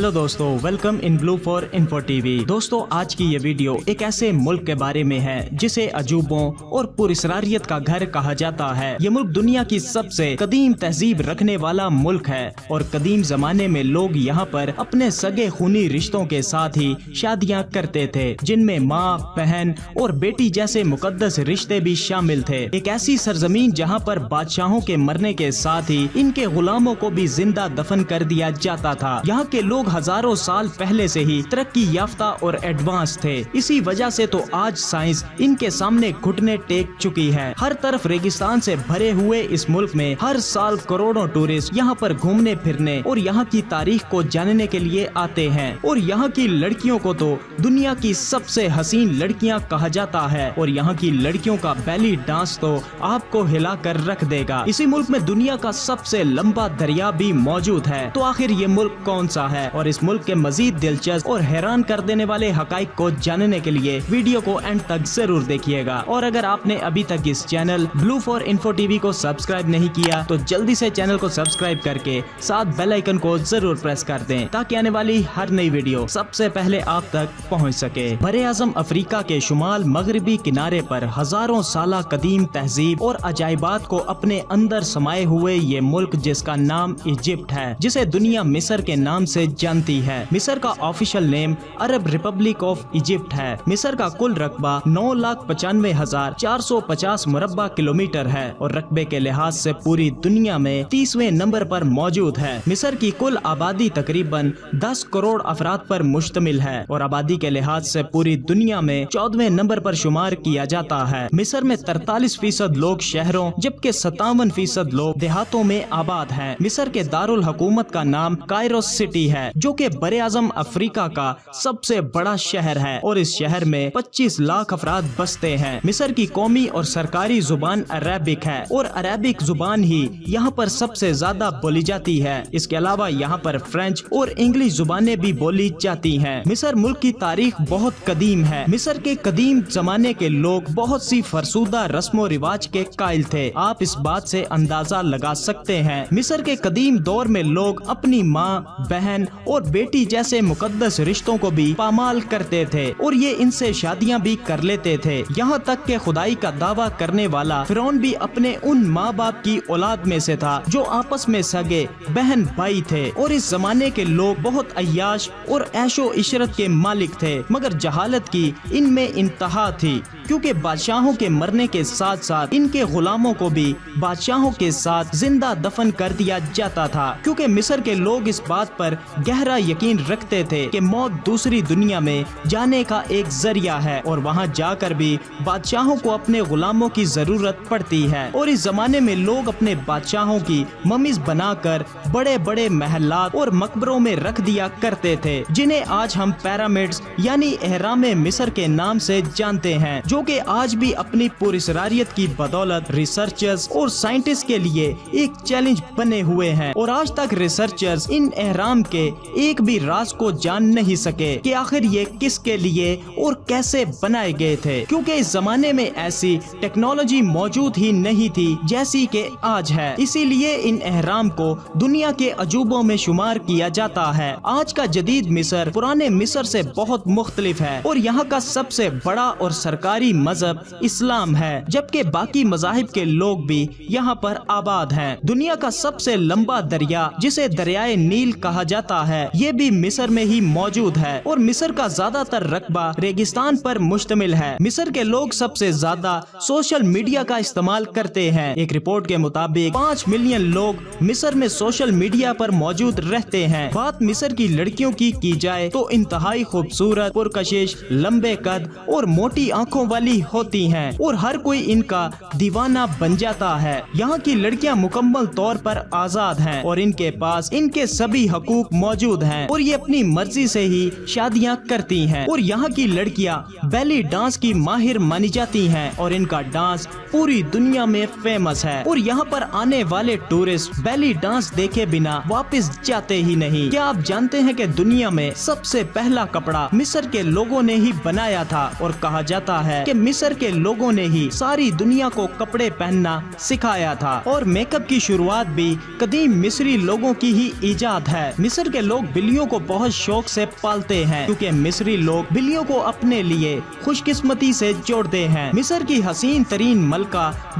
Hello दोस्तों, welcome in blue for info TV. दोस्तों, आज की ये वीडियो एक ऐसे मुल्क के बारे में है जिसे अजूबों और पुरस्कारियत का घर कहा जाता है। ये मुल्क दुनिया की सबसे कदीम तहजीब रखने वाला मुल्क है और कदीम जमाने में लोग यहाँ पर अपने सगे खूनी रिश्तों के साथ ही शादियाँ करते थे, जिनमें माँ, बहन और बेटी जैसे मुकद्दस रिश्ते भी शामिल थे। एक ऐसी सरजमीन जहाँ पर बादशाहों के मरने के साथ ही इनके गुलामों को भी जिंदा दफन कर दिया जाता था। यहाँ के लोग हजारों साल पहले से ही तरक्की याफ्ता और एडवांस थे। इसी वजह से तो आज साइंस इनके सामने घुटने टेक चुकी है। हर तरफ रेगिस्तान से भरे हुए इस मुल्क में हर साल करोड़ों टूरिस्ट यहाँ पर घूमने फिरने और यहाँ की तारीख को जानने के लिए आते हैं। और यहाँ की लड़कियों को तो दुनिया की सबसे हसीन लड़कियाँ कहा जाता है और यहाँ की लड़कियों का बैली डांस तो आपको हिला कर रख देगा। इसी मुल्क में दुनिया का सबसे लंबा दरिया भी मौजूद है। तो आखिर ये मुल्क कौन सा है और इस मुल्क के मजीद दिलचस्प और हैरान कर देने वाले हकाइक को जानने के लिए वीडियो को एंड तक जरूर देखिएगा। और अगर आपने अभी तक इस channel blue for info TV को सब्सक्राइब नहीं किया तो जल्दी से चैनल को सब्सक्राइब करके साथ बेल आइकन को जरूर प्रेस कर दें ताकि आने वाली हर नई वीडियो सबसे पहले आप तक पहुंच सके। बरे आजम अफ्रीका के शुमाल मगरबी किनारे पर हजारों साल कदीम तहजीब और अजायबात को अपने अंदर समाये हुए ये मुल्क जिसका नाम इजिप्ट है, जिसे दुनिया मिस्र के नाम से जानती है। मिस्र का official name Arab Republic of Egypt है। मिस्र का कुल रकबा 9,95,450 मुरब्बा किलोमीटर है और रकबे के लिहाज से पूरी दुनिया में 30वें नंबर पर मौजूद है। मिस्र की कुल आबादी तकरीबन 10 करोड़ अफराद पर मुश्तमिल है और आबादी के लिहाज से पूरी दुनिया में 14वें नंबर पर शुमार किया जाता है। मिस्र में 43% लोग शहरों जबकि 57% लोग देहातों में आबाद हैं। मिस्र के दारुल हुकूमत का नाम कायरो सिटी है, जो कि बरे आजम अफ्रीका का सबसे बड़ा शहर है और इस शहर में 25 लाख अफराद बसते हैं। मिस्र की कौमी और सरकारी जुबान अरेबिक है और अरेबिक जुबान ही यहाँ पर सबसे ज्यादा बोली जाती है। इसके अलावा यहाँ पर फ्रेंच और इंग्लिश जुबानें भी बोली जाती हैं। मिस्र मुल्क की तारीख बहुत कदीम है। मिस्र के कदीम जमाने के लोग बहुत सी फरसूदा रस्मो रिवाज के कायल थे। आप इस बात से अंदाजा लगा सकते हैं। मिस्र के कदीम दौर में लोग अपनी माँ, बहन और बेटी जैसे मुकद्दस रिश्तों को भी पामाल करते थे और ये इनसे शादियां भी कर लेते थे। यहाँ तक के खुदाई का दावा करने वाला फिरौन भी अपने उन माँ बाप की औलाद में से था जो आपस में सगे बहन भाई थे। और इस जमाने के लोग बहुत अय्याश और ऐशो इशरत के मालिक थे, मगर जहालत की इनमें इंतहा थी, क्योंकि बादशाहों के मरने के साथ साथ इनके गुलामों को भी बादशाहों के साथ जिंदा दफन कर दिया जाता था। क्योंकि मिस्र के लोग इस बात पर गहरा यकीन रखते थे कि मौत दूसरी दुनिया में जाने का एक जरिया है और वहां जाकर भी बादशाहों को अपने गुलामों की जरूरत पड़ती है। और इस जमाने में लोग अपने बादशाहों की ममीज बनाकर बड़े बड़े महलात और मकबरों में रख दिया करते थे, जिन्हें आज हम पिरामिड्स यानी एहरामे मिस्र के नाम से जानते हैं, जो कि आज भी अपनी पुरस्कारियत की बदौलत रिसर्चर्स और साइंटिस्ट के लिए एक चैलेंज बने हुए हैं। और आज तक रिसर्चर्स इन एहराम के एक भी राज को जान नहीं सके कि आखिर ये किसके लिए और कैसे बनाए गए थे, क्योंकि इस जमाने में ऐसी टेक्नोलॉजी मौजूद ही नहीं थी जैसी कि आज है। इसीलिए इन एहराम को दुनिया के अजूबों में शुमार किया जाता है। आज का जदीद मिस्र पुराने मिस्र से बहुत मुख्तलिफ है और यहाँ का सबसे बड़ा और सरकारी मजहब इस्लाम है, जबकि बाकी मजाहिब के लोग भी यहाँ पर आबाद हैं। दुनिया का सबसे लंबा दरिया जिसे दरियाए नील कहा जाता है, ये भी मिस्र में ही मौजूद है और मिस्र का ज्यादातर रकबा रेगिस्तान पर मुश्तमिल है। मिस्र के लोग सबसे ज्यादा सोशल मीडिया का इस्तेमाल करते हैं। एक रिपोर्ट के मुताबिक 5 मिलियन लोग मिस्र में सोशल मीडिया पर मौजूद रहते हैं। बात मिस्र की लड़कियों की जाए तो इंतहाई खूबसूरत, पुरकशिश, लंबे कद और मोटी आंखों वाली होती हैं और हर कोई इनका दीवाना बन जाता है। यहाँ की लड़कियाँ मुकम्मल तौर पर आजाद हैं और इनके पास इनके सभी हकूक मौजूद हैं और ये अपनी मर्जी से ही शादियाँ करती हैं। और यहाँ की लड़कियाँ बेली डांस की माहिर मानी जाती हैं और इनका डांस पूरी दुनिया में फेमस है और यहाँ पर आने वाले टूरिस्ट बेली डांस देखे बिना वापस जाते ही नहीं। क्या आप जानते हैं कि दुनिया में सबसे पहला कपड़ा मिस्र के लोगों ने ही बनाया था और कहा जाता है कि मिस्र के लोगों ने ही सारी दुनिया को कपड़े पहनना सिखाया था और मेकअप की शुरुआत भी कदीम मिस्री लोगों की ही इजाद है। मिस्र के लोग बिल्लियों को बहुत शौक से पालते हैं क्योंकि मिस्री लोग बिल्लियों को अपने लिए खुशकिस्मती से जोड़ते हैं। मिस्र की हसीन तरीन मलका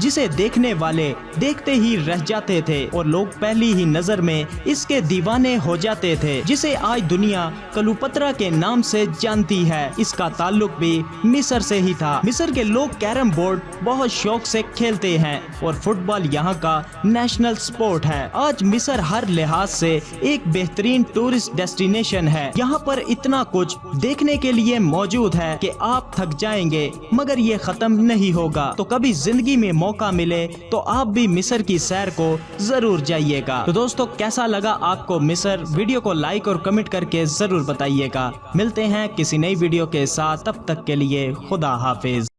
जिसे देखने वाले देखते ही रह जाते थे और लोग पहली ही नजर में इसके दीवाने हो जाते थे, जिसे आज दुनिया क्लियोपेट्रा के नाम से जानती है। इसका ताल्लुक भी मिस्र से ही था। मिस्र के लोग कैरम बोर्ड बहुत शौक से खेलते हैं और फुटबॉल यहाँ का नेशनल स्पोर्ट है। आज मिस्र हर लिहाज से एक बेहतरीन टूरिस्ट डेस्टिनेशन है। यहाँ पर इतना कुछ देखने के लिए मौजूद है कि आप थक जाएंगे, मगर ये खत्म नहीं होगा। तो कभी जिंदगी में मौका मिले तो आप भी मिस्र की सैर को जरूर जाइएगा। तो दोस्तों, कैसा लगा आपको मिस्र? वीडियो को लाइक और कमेंट करके जरूर बताइएगा। मिलते हैं किसी नई वीडियो के साथ, तब तक के लिए खुदा हाफिज।